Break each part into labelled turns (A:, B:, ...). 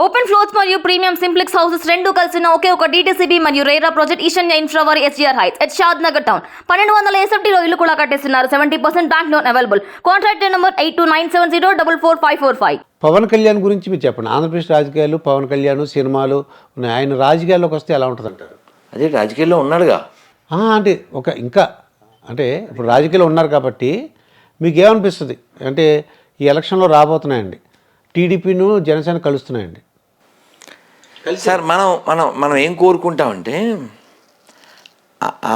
A: Open floors మరియు premium simplex houses రెండు కలిసిన ఒకే ఒక DTCB మరియు రేరా ప్రాజెక్ట్ ఈశాన్య ఇన్ఫ్రావారి SGR heights at Shad Nagar town 1200 SFTలో ఇల్లు కూడా కట్టేస్తున్నారు. 70% bank loan available. Contract number 8297044545.
B: Pawan Kalyan గురించి మీరు చెప్పండి. ఆంధ్రప్రదేశ్ రాజకీయాలు, పవన్ కళ్యాణ్ సినిమాలు ఉన్నాయి. ఆయన రాజకీయాల్లోకి వస్తే ఎలా ఉంటుంది అంటారు?
C: అదే రాజకీయాల్లో ఉన్నాడుగా.
B: అంటే అంటే ఇప్పుడు రాజకీయాల్లో ఉన్నారు కాబట్టి మీకు ఏమనిపిస్తుంది? అంటే ఈ ఎలక్షన్లో రాబోతున్నాయండి, టీడీపీను జనసేన కలుస్తున్నాయండి.
C: సార్ మనం ఏం కోరుకుంటామంటే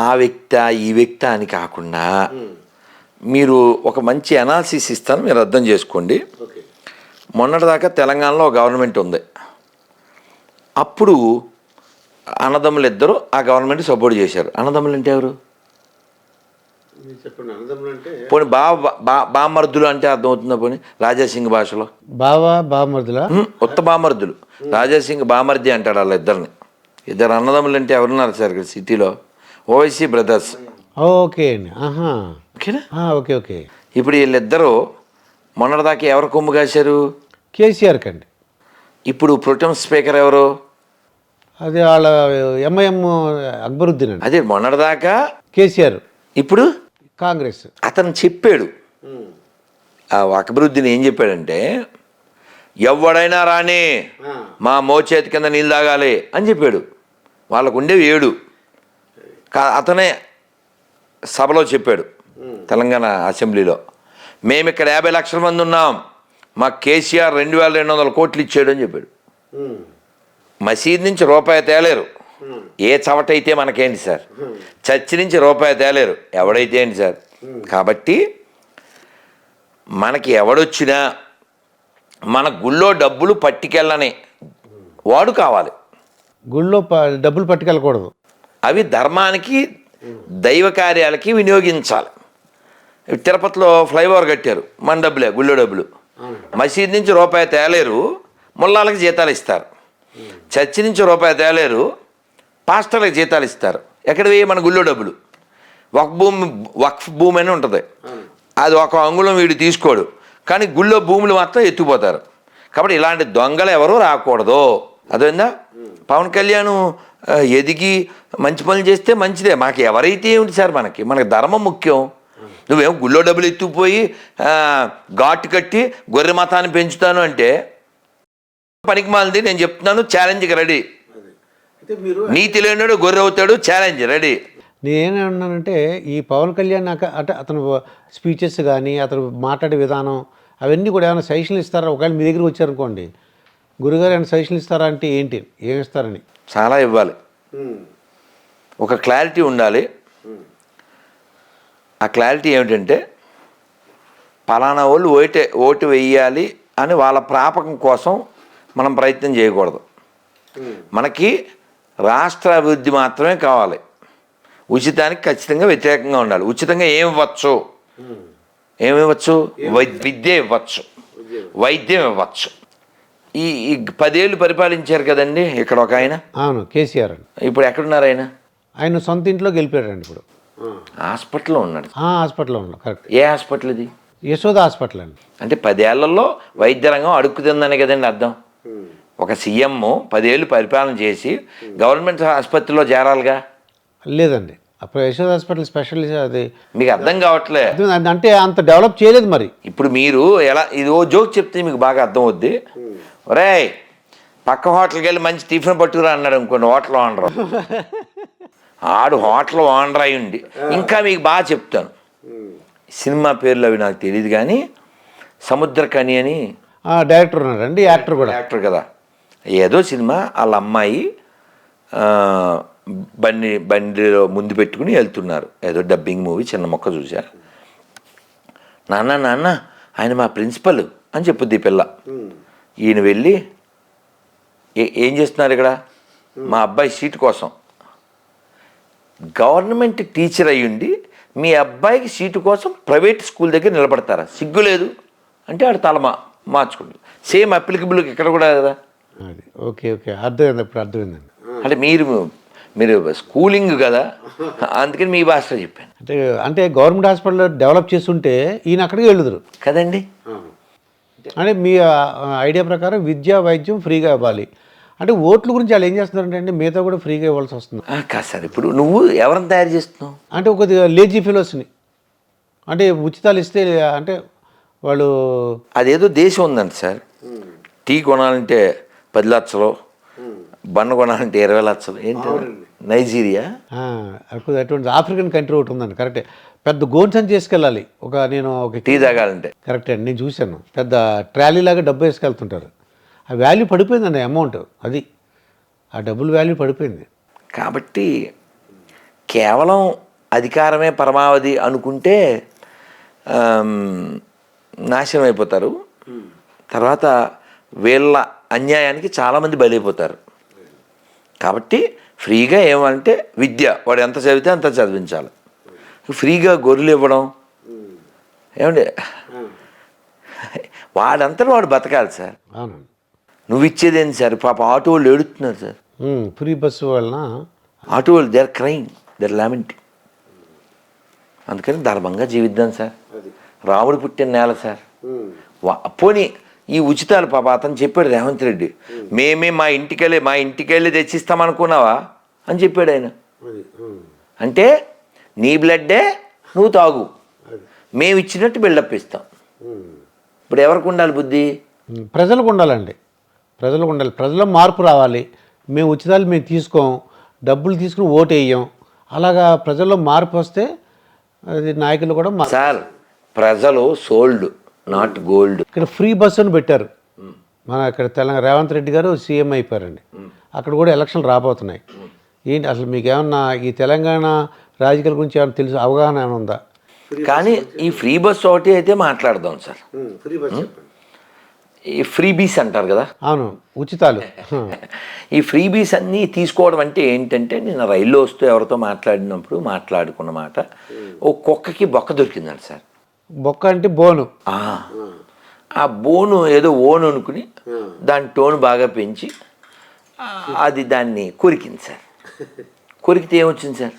C: ఆ వ్యక్త ఈ వ్యక్త అని కాకుండా మీరు ఒక మంచి అనాలిసిస్ ఇస్తాను, మీరు అర్థం చేసుకోండి. మొన్నటిదాకా తెలంగాణలో గవర్నమెంట్ ఉంది. అప్పుడు అన్నదమ్ములు ఇద్దరు ఆ గవర్నమెంట్ సపోర్ట్ చేశారు. అన్నదమ్ములు అంటే ఎవరు? పోనీ బామర్దులు అంటే అర్థమవుతుందా? పోనీ రాజాసింగ్ భాషలో
B: బామర్దులా?
C: ఉత్త బామర్దులు. రాజాసింగ్ బామర్ది అంటాడు వాళ్ళ ఇద్దరిని. ఇద్దరు అన్నదమ్ములు అంటే ఎవరున్నారు సార్ ఇక్కడ సిటీలో? ఓవైసీ బ్రదర్స్.
B: ఓకే అండి.
C: ఓకేనా?
B: ఓకే.
C: ఇప్పుడు వీళ్ళిద్దరూ మొన్నటిదాకా ఎవరు కొమ్ము కాశారు?
B: కేసీఆర్ కండి.
C: ఇప్పుడు ప్రొటెం స్పీకర్ ఎవరు?
B: అది వాళ్ళ ఎంఐఎం అక్బరుద్దీన్ అండి.
C: అదే మొన్నటిదాకా
B: కేసీఆర్,
C: ఇప్పుడు
B: కాంగ్రెస్.
C: అతను చెప్పాడు, ఆ అక్బరుద్దీన్ ఏం చెప్పాడంటే, ఎవడైనా రాని మా మోచేతి కింద నీళ్ళు తాగాలి అని చెప్పాడు. వాళ్ళకు ఉండేవి 7. అతనే సభలో చెప్పాడు తెలంగాణ అసెంబ్లీలో, మేము ఇక్కడ 50 లక్షల మంది ఉన్నాం, మాకు కేసీఆర్ 2200 కోట్లు ఇచ్చాడు అని చెప్పాడు. మసీద్ నుంచి రూపాయి తేలేరు, ఏ చవటైతే మనకేంటి సార్? చర్చి నుంచి రూపాయి తేలేరు, ఎవడైతే ఏంటి సార్? కాబట్టి మనకి ఎవడొచ్చినా మన గుళ్ళో డబ్బులు పట్టుకెళ్ళని వాడు కావాలి.
B: గుళ్ళో డబ్బులు పట్టుకెళ్ళకూడదు,
C: అవి ధర్మానికి దైవ కార్యాలకి వినియోగించాలి. తిరుపతిలో ఫ్లైఓవర్ కట్టారు, మన డబ్బులే, గుళ్ళో డబ్బులు. మసీద్ నుంచి రూపాయి తేలేరు, ముల్లాలకు జీతాలు ఇస్తారు. చర్చి నుంచి రూపాయి తేలేరు, పాస్టర్లకు జీతాలు ఇస్తారు. ఎక్కడవి? మన గుళ్ళో డబ్బులు. వక్ఫ్ భూమి అని ఉంటుంది, అది ఒక అంగుళం వీడు తీసుకోడు, కానీ గుళ్ళో భూములు మాత్రం ఎత్తుకుపోతారు. కాబట్టి ఇలాంటి దొంగలు ఎవరూ రాకూడదు. అదేందా? పవన్ కళ్యాణ్ ఎదిగి మంచి పనులు చేస్తే మంచిదే, మాకు ఎవరైతే ఏమిటి సార్? మనకి ధర్మం ముఖ్యం. నువ్వేమో గుళ్ళో డబ్బులు ఎత్తుకుపోయి ఘాటు కట్టి గొర్రె మతాన్ని పెంచుతాను అంటే పనికి మాలింది. నేను చెప్తున్నాను, ఛాలెంజ్కి రెడీ. నీతి లేనాడు గొర్రె అవుతాడు, ఛాలెంజ్ రెడీ.
B: నేనేమన్నానంటే ఈ పవన్ కళ్యాణ్ అంటే అతను స్పీచెస్ కానీ అతను మాట్లాడే విధానం అవన్నీ కూడా ఏమైనా సజెషన్లు ఇస్తారా? ఒకవేళ మీ దగ్గరికి వచ్చారనుకోండి, గురుగారు ఏమైనా సజెషన్లు ఇస్తారా అంటే ఏంటి, ఏమి ఇస్తారని?
C: చాలా ఇవ్వాలి. ఒక క్లారిటీ ఉండాలి. ఆ క్లారిటీ ఏమిటంటే, పలానా వాళ్ళు ఓటు వేయాలి అని వాళ్ళ ప్రాపకం కోసం మనం ప్రయత్నం చేయకూడదు. మనకి రాష్ట్ర అభివృద్ధి మాత్రమే కావాలి. ఉచితానికి ఖచ్చితంగా వ్యతిరేకంగా ఉండాలి. ఉచితంగా ఏమివ్వచ్చు? విద్య ఇవ్వచ్చు, వైద్యం ఇవ్వచ్చు. ఈ 10 ఏళ్ళు పరిపాలించారు కదండి ఇక్కడ ఒక ఆయన.
B: అవును, కేసీఆర్ అండి.
C: ఇప్పుడు ఎక్కడున్నారు ఆయన?
B: ఆయన సొంత ఇంట్లో గెలిపాడండి. ఇప్పుడు
C: హాస్పిటల్లో ఉన్నాడు.
B: హాస్పిటల్లో ఉన్నాడు. కరెక్ట్.
C: ఏ హాస్పిటల్ ఇది?
B: యశోద హాస్పిటల్ అండి.
C: అంటే 10 ఏళ్లలో వైద్య రంగం అడుక్కుతుందని కదండి అర్థం. ఒక సీఎం 10 ఏళ్ళు పరిపాలన చేసి గవర్నమెంట్ ఆసుపత్రిలో చేరాలిగా.
B: లేదండి, అప్పుడు యశోద హాస్పిటల్ స్పెషలిస్ట్. అది
C: మీకు అర్థం కావట్లే.
B: అంటే అంత డెవలప్ చేయలేదు. మరి
C: ఇప్పుడు మీరు ఎలా ఇది ఓ జోక్ చెప్తే మీకు బాగా అర్థం అవుద్ది. ఒరే, పక్క హోటల్కి వెళ్ళి మంచి టిఫిన్ పట్టుకురా అన్నాడు అనుకోండి హోటల్ ఓనర్. ఆడు హోటల్ ఓనర్ అయి ఉండి ఇంకా మీకు బాగా చెప్తాను. సినిమా పేర్లు అవి నాకు తెలియదు, కానీ సముద్రకని అని
B: డైరెక్టర్ ఉన్నాడండి, యాక్టర్
C: కదా. ఏదో సినిమా వాళ్ళ అమ్మాయి బండిలో ముందు పెట్టుకుని వెళ్తున్నారు, ఏదో డబ్బింగ్ మూవీ, చిన్న మొక్క చూసా. నాన్న ఆయన మా ప్రిన్సిపల్ అని చెప్పుద్ది ఈ పిల్ల. ఈయన వెళ్ళి ఏం చేస్తున్నారు ఇక్కడ? మా అబ్బాయి సీటు కోసం. గవర్నమెంట్ టీచర్ అయ్యుండి మీ అబ్బాయికి సీటు కోసం ప్రైవేట్ స్కూల్ దగ్గర నిలబడతారా? సిగ్గు లేదు అంటే ఆడు తల మార్చుకుంటారు. సేమ్ అప్లికబుల్ ఇక్కడ కూడా కదా.
B: ఓకే, అర్థమైంది. ఇప్పుడు అర్థమైందండి.
C: అంటే మీరు స్కూలింగ్ కదా, అందుకని మీ భాషలో చెప్పాను.
B: అంటే గవర్నమెంట్ హాస్పిటల్ డెవలప్ చేస్తుంటే ఈయన అక్కడికి వెళ్ళుదురు
C: కదండి.
B: అంటే మీ ఐడియా ప్రకారం విద్య వైద్యం ఫ్రీగా ఇవ్వాలి. అంటే ఓట్ల గురించి వాళ్ళు ఏం చేస్తున్నారంటే అండి మిగతా కూడా ఫ్రీగా ఇవ్వాల్సి వస్తుంది.
C: కాదు సార్, ఇప్పుడు నువ్వు ఎవరిని తయారు చేస్తున్నావు?
B: అంటే కొద్దిగా లేజీ ఫెలోస్ని అంటే ఉచితాలు ఇస్తే అంటే వాళ్ళు
C: అదేదో దేశం ఉందండి సార్, టీ కొనాలంటే 10 లక్షలు, బండ కొనాలంటే 20 లక్షలు. ఏంటి నైజీరియా?
B: అటువంటి ఆఫ్రికన్ కంట్రీ ఒకటి ఉందండి, కరెక్టే. పెద్ద గోన్స్ అని చేసుకెళ్ళాలి. నేను ఒక
C: టీ తాగాలంటే.
B: కరెక్టే అండి, నేను చూశాను. పెద్ద ట్రాలీ లాగా డబ్బు వేసుకెళ్తుంటారు. ఆ వాల్యూ పడిపోయిందండి, అమౌంట్ అది, ఆ డబ్బుల వాల్యూ పడిపోయింది.
C: కాబట్టి కేవలం అధికారమే పరమావధి అనుకుంటే నాశనం అయిపోతారు. తర్వాత వీళ్ళ అన్యాయానికి చాలామంది బలైపోతారు. కాబట్టి ఫ్రీగా ఏమంటే విద్య, వాడు ఎంత చదివితే అంత చదివించాలి. ఫ్రీగా గొర్రెలు ఇవ్వడం ఏమండి, వాడంతా వాడు బతకాలి సార్.
B: అవునండి.
C: నువ్వు ఇచ్చేదేంటి సార్? పాప ఆటో వాళ్ళు ఏడుతున్నారు సార్.
B: ఫ్రీ బస్సు వలన
C: ఆటో వాళ్ళు they are crime, they are lamenting. అందుకని ధర్మంగా జీవిద్దాం సార్. రాముడు పుట్టిన నేల సార్. పోనీ ఈ ఉచితాలు పాప అతను చెప్పాడు రేవంత్ రెడ్డి, మేమే మా ఇంటికెళ్ళి తెచ్చిస్తామనుకున్నావా అని చెప్పాడు ఆయన. అంటే నీ బ్లడ్డే నువ్వు తాగు, మేము ఇచ్చినట్టు బిల్డప్ ఇస్తాం. ఇప్పుడు ఎవరికి ఉండాలి బుద్ధి?
B: ప్రజలకు ఉండాలండి, ప్రజలకు ఉండాలి. ప్రజల మార్పు రావాలి. మేము ఉచితాలు మేము తీసుకోం, డబ్బులు తీసుకుని ఓటు వేయం. అలాగా ప్రజల్లో మార్పు వస్తే అది నాయకులు కూడా
C: సార్, ప్రజలు సోల్డ్ నాట్ గోల్డ్.
B: ఇక్కడ ఫ్రీ బస్సు అని పెట్టారు. మన ఇక్కడ తెలంగాణ రేవంత్ రెడ్డి గారు సీఎం అయిపోయారండి. అక్కడ కూడా ఎలక్షన్లు రాబోతున్నాయి. ఏంటి అసలు మీకు ఏమన్నా ఈ తెలంగాణ రాజకీయాల గురించి ఏమైనా తెలుసు, అవగాహన ఏమైనా ఉందా?
C: కానీ ఈ ఫ్రీ బస్ ఒకటి అయితే మాట్లాడదాం సార్. ఈ ఫ్రీబీస్ అంటారు కదా.
B: అవును, ఉచితాలు.
C: ఈ ఫ్రీబీస్ అన్నీ తీసుకోవడం అంటే ఏంటంటే, నేను రైల్లో వస్తూ ఎవరితో మాట్లాడినప్పుడు మాట్లాడుకున్న మాట, ఓ కుక్కకి బొక్క దొరికిందండి సార్.
B: బొక్క అంటే బోను.
C: ఆ బోను ఏదో ఓను అనుకుని దాని టోన్ బాగా పెంచి అది దాన్ని కొరికింది సార్. కొరికితే ఏమొచ్చింది సార్?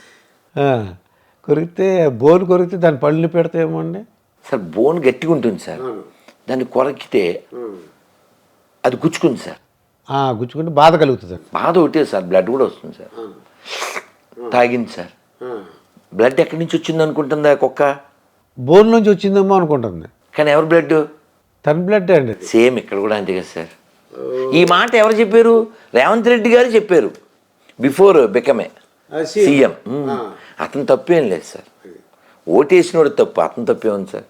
B: కొరికితే బోను కొరికితే దాని పళ్ళు పెడతాయేమో అండి
C: సార్. బోన్ గట్టిగా ఉంటుంది సార్, దాన్ని కొరికితే అది గుచ్చుకుంది సార్.
B: గుచ్చుకుంటే బాధ కలుగుతుంది.
C: బాధ ఒకటే సార్, బ్లడ్ కూడా వస్తుంది సార్. తాగింది సార్. బ్లడ్ ఎక్కడి నుంచి వచ్చింది అనుకుంటుందా కుక్క?
B: బోన్ నుంచి వచ్చిందేమో అనుకుంటుంది.
C: కానీ ఎవరి బ్లడ్?
B: తన బ్లడ్ అండి.
C: సేమ్ ఇక్కడ కూడా అంతే కదా సార్. ఈ మాట ఎవరు చెప్పారు? రేవంత్ రెడ్డి గారు చెప్పారు బిఫోర్ బికమే సీఎం. అతను తప్పేం లేదు సార్, ఓటేసినోడు తప్పు, అతను తప్పేముంది సార్?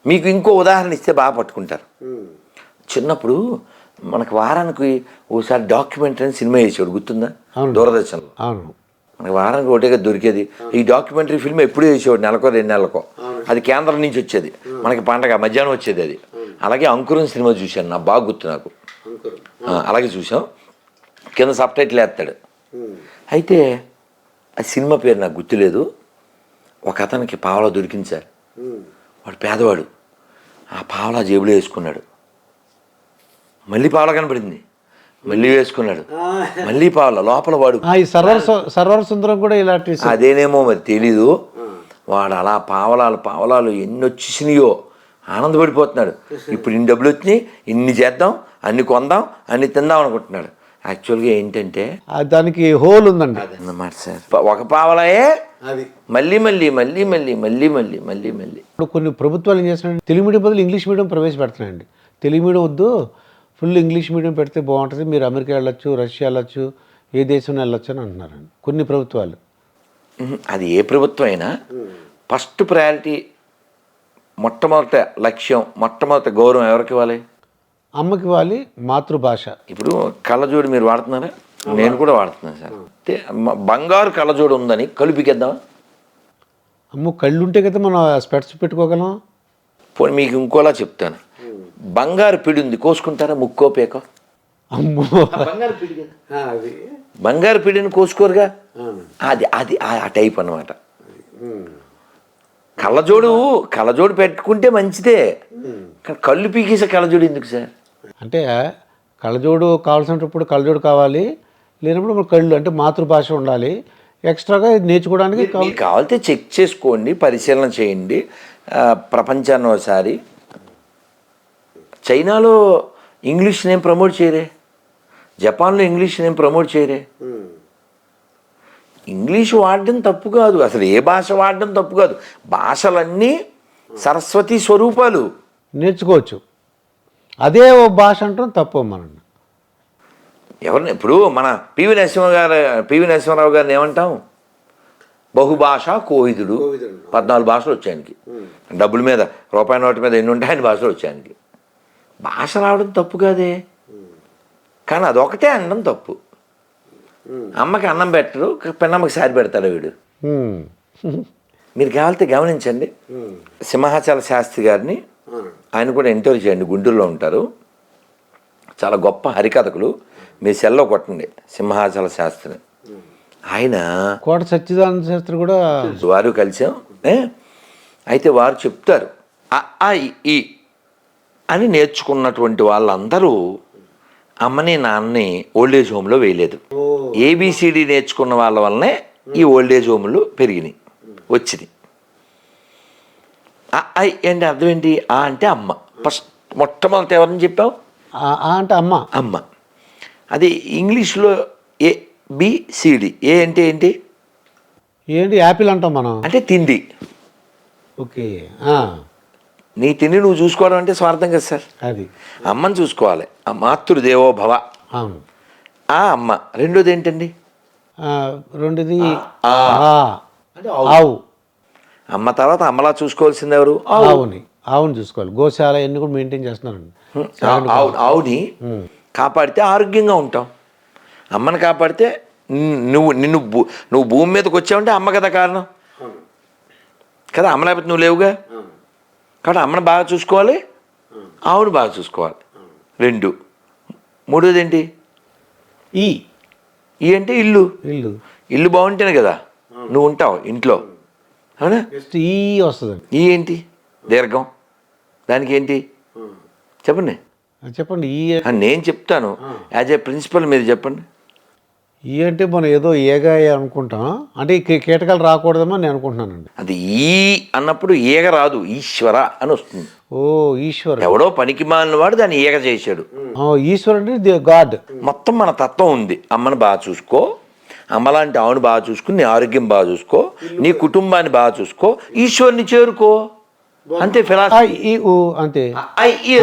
C: మీకు ఇంకో ఉదాహరణ ఇస్తే బాగా పట్టుకుంటారు. చిన్నప్పుడు మనకు వారానికి ఒకసారి డాక్యుమెంటరీ అని సినిమా వేసేవాడు, గుర్తుందా? దూరదర్శన్లో.
B: అవును,
C: మనకి వారానికి ఒకటేగా దొరికేది. ఈ డాక్యుమెంటరీ ఫిల్మ్ ఎప్పుడూ వేసేవాడు, నెలకో 2 నెలలకో. అది కేంద్రం నుంచి వచ్చేది, మనకి పండగ మధ్యాహ్నం వచ్చేది అది. అలాగే అంకురం సినిమా చూశాను, నాకు బాగా గుర్తు. నాకు అలాగే చూసాం, కింద సబ్ టైటిల్ వేస్తాడు. అయితే ఆ సినిమా పేరు నాకు గుర్తులేదు. ఒక అతనికి పావలా దొరికింది సార్. వాడు పేదవాడు, ఆ పావలా జేబులో వేసుకున్నాడు. మళ్ళీ పావలా కనపడింది, మళ్ళీ వేసుకున్నాడు. మళ్ళీ పావలా లోపల వాడు.
B: సర్వర్ సుందరం కూడా ఇలాంటి
C: అదేనేమో మరి తెలీదు. వాడు అలా పావలాలు ఎన్ని వచ్చేసినాయో ఆనందపడిపోతున్నాడు. ఇప్పుడు ఇన్ని డబ్బులు వచ్చినాయి, ఇన్ని చేద్దాం, అన్ని కొందాం, అన్ని తిందాం అనుకుంటున్నాడు. యాక్చువల్గా ఏంటంటే
B: దానికి హోల్ ఉందండి.
C: అదన్నమాట సార్. ఒక పావలాయే మళ్ళీ మళ్ళీ మళ్ళీ మళ్ళీ మళ్ళీ మళ్ళీ మళ్ళీ మళ్ళీ.
B: ఇప్పుడు కొన్ని ప్రభుత్వాలు ఏం చేస్తున్నాయండి, తెలుగు మీడియం బదులు ఇంగ్లీష్ మీడియం ప్రవేశపెడుతున్నాయండి. తెలుగు మీడియం వద్దు, ఫుల్ ఇంగ్లీష్ మీడియం పెడితే బాగుంటుంది, మీరు అమెరికా వెళ్ళొచ్చు, రష్యా వెళ్ళొచ్చు, ఏ దేశం వెళ్ళొచ్చు అని అంటున్నారండి కొన్ని ప్రభుత్వాలు.
C: అది ఏ ప్రభుత్వం అయినా ఫస్ట్ ప్రయారిటీ, మొట్టమొదటి లక్ష్యం, మొట్టమొదటి గౌరవం ఎవరికి ఇవ్వాలి?
B: అమ్మకి ఇవ్వాలి, మాతృభాష.
C: ఇప్పుడు కళ్ళజోడు మీరు వాడుతున్నారా? నేను కూడా వాడుతున్నాను సార్. అంటే బంగారు కళ్ళజోడు ఉందని కళ్ళు పీకేద్దామా?
B: అమ్మ కళ్ళు ఉంటే కదా మనం స్పెట్స్ పెట్టుకోగలం.
C: పోనీ మీకు ఇంకోలా చెప్తాను, బంగారు పిడి ఉంది, కోసుకుంటారా? ముక్కో పేకో?
B: అమ్మో,
C: బంగారు పిడిని కోసుకోరుగా. అది అది ఆ టైప్ అన్నమాట. కళ్ళజోడు పెట్టుకుంటే మంచిదే, కానీ కళ్ళు పీకేసే కళ్ళజోడు ఎందుకు సార్?
B: అంటే కళ్ళజోడు కావాల్సినప్పుడు కళ్ళజోడు కావాలి, లేనప్పుడు మన కళ్ళు అంటే మాతృభాష ఉండాలి. ఎక్స్ట్రాగా నేర్చుకోవడానికి
C: కావాలితే చెక్ చేసుకోండి, పరిశీలన చేయండి ప్రపంచాన్ని ఒకసారి. చైనాలో ఇంగ్లీష్ నేమ్ ప్రమోట్ చేయరే, జపాన్లో ఇంగ్లీష్ నేమ్ ప్రమోట్ చేయరే. ఇంగ్లీష్ వాడడం తప్పు కాదు, అసలు ఏ భాష వాడడం తప్పు కాదు. భాషలన్నీ సరస్వతి స్వరూపాలు,
B: నేర్చుకోవచ్చు. అదే ఓ భాష అంటాం తప్పు మనం.
C: ఎవరిని ఇప్పుడు మన పివి నరసింహరావు గారిని ఏమంటాం? బహుభాషా కోవిదుడు. 14 భాషలు వచ్చాయి ఆయనకి. డబ్బుల మీద, రూపాయి నోటు మీద ఎన్ని ఉంటాయి ఆయన భాషలు వచ్చాయి ఆయనకి. భాష రావడం తప్పు కాదే, కానీ అదొకటే అనడం తప్పు. అమ్మకి అన్నం పెట్టరు, పెన్నమ్మకి సారి పెడతాడు వీడు. మీరు కావాలితే గమనించండి, సింహాచల శాస్త్రి గారిని ఆయన కూడా ఇంటర్వ్యూ చేయండి, గుంటూరులో ఉంటారు. చాలా గొప్ప హరికథకులు. మీ సెల్లో కొట్టండి సింహాచల శాస్త్రిని. ఆయన
B: కోట సచ్చిదానంద శాస్త్రి కూడా
C: వారు కలిసాం. అయితే వారు చెప్తారు అ ఆ ఇ ఈ అని నేర్చుకున్నటువంటి వాళ్ళందరూ అమ్మని నాన్నని ఓల్డేజ్ హోమ్లో వేయలేదు. ఏబిసిడి నేర్చుకున్న వాళ్ళ వల్లనే ఈ ఓల్డేజ్ హోమ్లు పెరిగినాయి వచ్చినాయి. ఐ అంటే అర్థం ఏంటి? ఆ అంటే అమ్మ. ఫస్ట్ మొట్టమొదటి ఎవరని చెప్పావు?
B: అంటే అమ్మ.
C: అమ్మ. అది ఇంగ్లీష్లో ఏబిసిడి. ఏ అంటే ఏంటి?
B: ఏంటి యాపిల్ అంటాం మనం,
C: అంటే తిండి.
B: ఓకే.
C: నీ తిండి నువ్వు చూసుకోవడం అంటే స్వార్థం కదా సార్.
B: అది
C: అమ్మని చూసుకోవాలి. ఆ మాతృదేవో భవ,
B: అవును.
C: ఆ అమ్మ. రెండోది ఏంటండి?
B: రెండోది
C: అంటే
B: ఆవు.
C: అమ్మ తర్వాత అమ్మలా చూసుకోవాల్సింది ఎవరు?
B: ఆవుని చూసుకోవాలి. గోశాల ఎన్ని కూడా మెయింటైన్ చేస్తున్నారండి.
C: ఆవుని కాపాడితే ఆరోగ్యంగా ఉంటాం. అమ్మని కాపాడితే నువ్వు భూమి మీదకి వచ్చావంటే అమ్మ కదా కారణం కదా. అమ్మ లేకపోతే నువ్వు లేవుగా. కాబట్టి అమ్మని బాగా చూసుకోవాలి, ఆవుని బాగా చూసుకోవాలి. 2. మూడోది ఏంటి? ఈ అంటే ఇల్లు. ఇల్లు బాగుంటేనే కదా నువ్వు ఉంటావు ఇంట్లో, అవునా?
B: ఈ వస్తుంది.
C: ఈ ఏంటి? దీర్ఘం. దానికి ఏంటి చెప్పండి.
B: చెప్పండి.
C: నేను చెప్తాను యాజ్ ఏ ప్రిన్సిపల్, మీరు చెప్పండి.
B: ఈ అంటే మనం ఏదో ఏగా అనుకుంటాం, అంటే కీటకాలు రాకూడదేమో నేను అనుకుంటున్నానండి.
C: అది ఈ అన్నప్పుడు ఈగ రాదు, ఈశ్వర అని వస్తుంది.
B: ఓ ఈశ్వర్.
C: ఎవడో పనికి మాలిన వాడు దాన్ని ఈగ చేశాడు.
B: ఈశ్వర్ అంటే గాడ్.
C: మొత్తం మన తత్వం ఉంది. అమ్మని బాగా చూసుకో, అమ్మలాంటి ఆవును బాగా చూసుకుని నీ ఆరోగ్యం బాగా చూసుకో, నీ కుటుంబాన్ని బాగా చూసుకో, ఈశ్వరుని చేరుకో. అంతే ఫిలాసఫీ.
B: అంతే.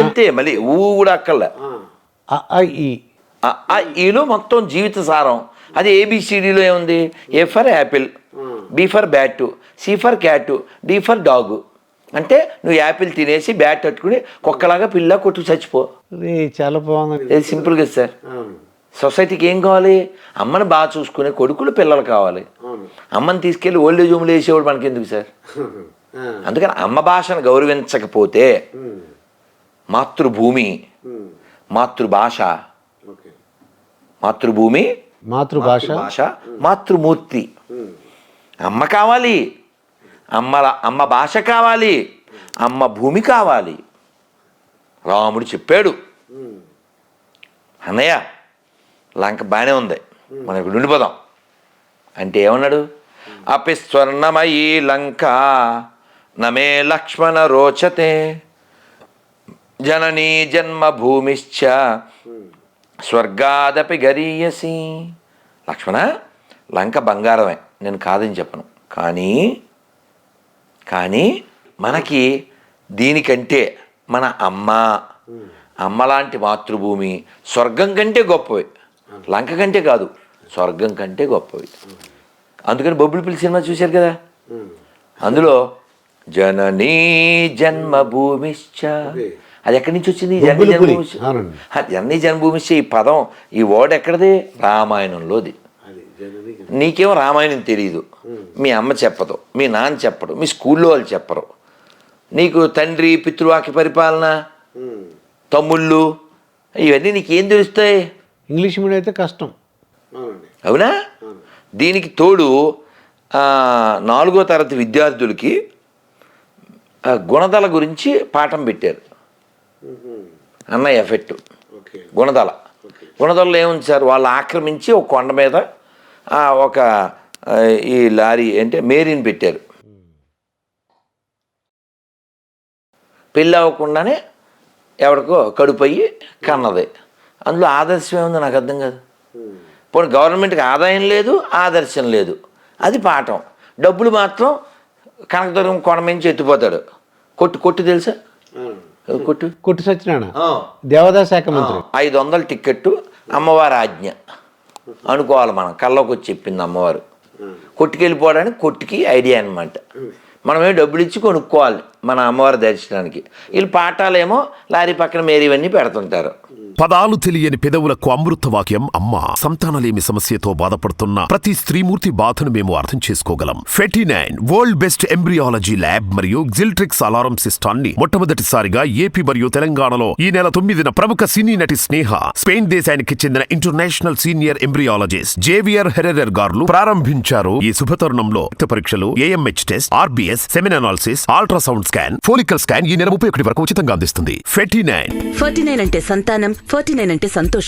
C: అంతే. మళ్ళీ ఊ కూడా అక్కర్లే. ఈలో మొత్తం జీవిత సారం. అది ఏబిసిడిలో ఏముంది? A for apple, B for bat, C for cat, D for dog. అంటే నువ్వు యాపిల్ తినేసి బ్యాట్ పట్టుకుని కుక్కలాగా పిల్ల కొట్టు చచ్చిపో.
B: చాలా బాగుంది.
C: ఇది సింపుల్ కదా సార్. సొసైటీకి ఏం కావాలి? అమ్మని బాగా చూసుకునే కొడుకులు పిల్లలు కావాలి. అమ్మని తీసుకెళ్ళి ఓల్డేజ్ హోమ్లో వేసేవాడు మనకెందుకు సార్? అందుకని అమ్మ భాషను గౌరవించకపోతే మాతృభూమి, మాతృభాష, మాతృభూమి, మాతృభాష, మాతృమూర్తి. అమ్మ కావాలి, అమ్మ భాష కావాలి, అమ్మ భూమి కావాలి. రాముడు చెప్పాడు, అన్నయ్య లంక బాగానే ఉంది, మనం ఇక్కడ ఉండిపోదాం అంటే ఏమన్నాడు? అపి స్వర్ణమయీ లంక నమే లక్ష్మణ రోచతే జననీ జన్మభూమిశ్చ స్వర్గాదపి గరీయసి. లక్ష్మణ, లంక బంగారమే, నేను కాదని చెప్పను. కానీ మనకి దీనికంటే మన అమ్మ లాంటి మాతృభూమి స్వర్గం కంటే గొప్పవి. లంక కంటే కాదు, స్వర్గం కంటే గొప్పవి. అందుకని బొబ్బులు పిల్లి సినిమా చూశారు కదా, అందులో జననీ జన్మభూమిశ్చ, అది ఎక్కడి నుంచి వచ్చింది? జననీ జన్మభూమిశ్చ. ఈ పదం, ఈ వర్డ్ ఎక్కడిది? రామాయణంలోది. నీకేమో రామాయణం తెలియదు, మీ అమ్మ చెప్పదు, మీ నాన్న చెప్పడు, మీ స్కూల్లో వాళ్ళు చెప్పరు. నీకు తండ్రి పితృవాక్య పరిపాలన, తమ్ముళ్ళు, ఇవన్నీ నీకేం తెలుస్తాయి?
B: ఇంగ్లీష్ మీడియం అయితే కష్టం,
C: అవునా? దీనికి తోడు 4వ తరగతి విద్యార్థులకి గుణదల గురించి పాఠం పెట్టారు. అన్నయ్య ఎఫెక్ట్. గుణదలలో ఏముంది సార్? వాళ్ళు ఆక్రమించి ఒక కొండ మీద ఒక ఈ లారీ అంటే మేరీని పెట్టారు. పెళ్ళి అవ్వకుండానే ఎవరికో కడుపు అయ్యి కన్నది. అందులో ఆదర్శం ఏముంది నాకు అర్థం కాదు. పోనీ గవర్నమెంట్కి ఆదాయం లేదు, ఆదర్శం లేదు, అది పాఠం. డబ్బులు మాత్రం కనకదుర్గం కొండ నుంచి ఎత్తిపోతాడు. కొట్టు తెలుసా?
B: కొట్టు సత్యనారాయణ దేవాదాయ శాఖ మంత్రి.
C: 500 టిక్కెట్టు అమ్మవారి ఆజ్ఞ అనుకోవాలి. మనం కల్లోకి వచ్చి చెప్పింది అమ్మవారు. కొట్టుకెళ్ళిపోవడానికి కొట్టుకి ఐడియా అనమాట. మనమే డబ్బులు ఇచ్చి కొనుక్కోవాలి మన అమ్మవారి దర్శనానికి. వీళ్ళు పాఠాలేమో లారీ పక్కన మేరీవన్నీ పెడుతుంటారు.
D: పదాలు తెలియని పెదవులకు అమృత వాక్యం అమ్మ. సంతానలేమి సమస్యతో బాధపడుతున్న ప్రతి స్త్రీమూర్తి బాధను మేము అర్థం చేసుకోగలం. 49 వరల్డ్ బెస్ట్ ఎంబ్రియాలజీ ల్యాబ్ మరియు జిల్ట్రిక్స్ అలారం సిస్టాన్ని మొట్టమొదటిసారిగా ఏపీ మరియు తెలంగాణలో ఈ నెల 9న ప్రముఖ సినీ నటి స్నేహ, స్పెయిన్ దేశానికి చెందిన international senior embryologist Javier Herrera గారు ప్రారంభించారు. ఈ శుభతరుణంలో రక్త పరీక్షలు, AMH test, RBS, semen analysis, ultrasound scan, follicle scan ఈ నెల 31 వరకు ఉచితంగా అందిస్తుంది. 49
E: 49 అంటే సంతానం, 49 అంటే సంతోషం.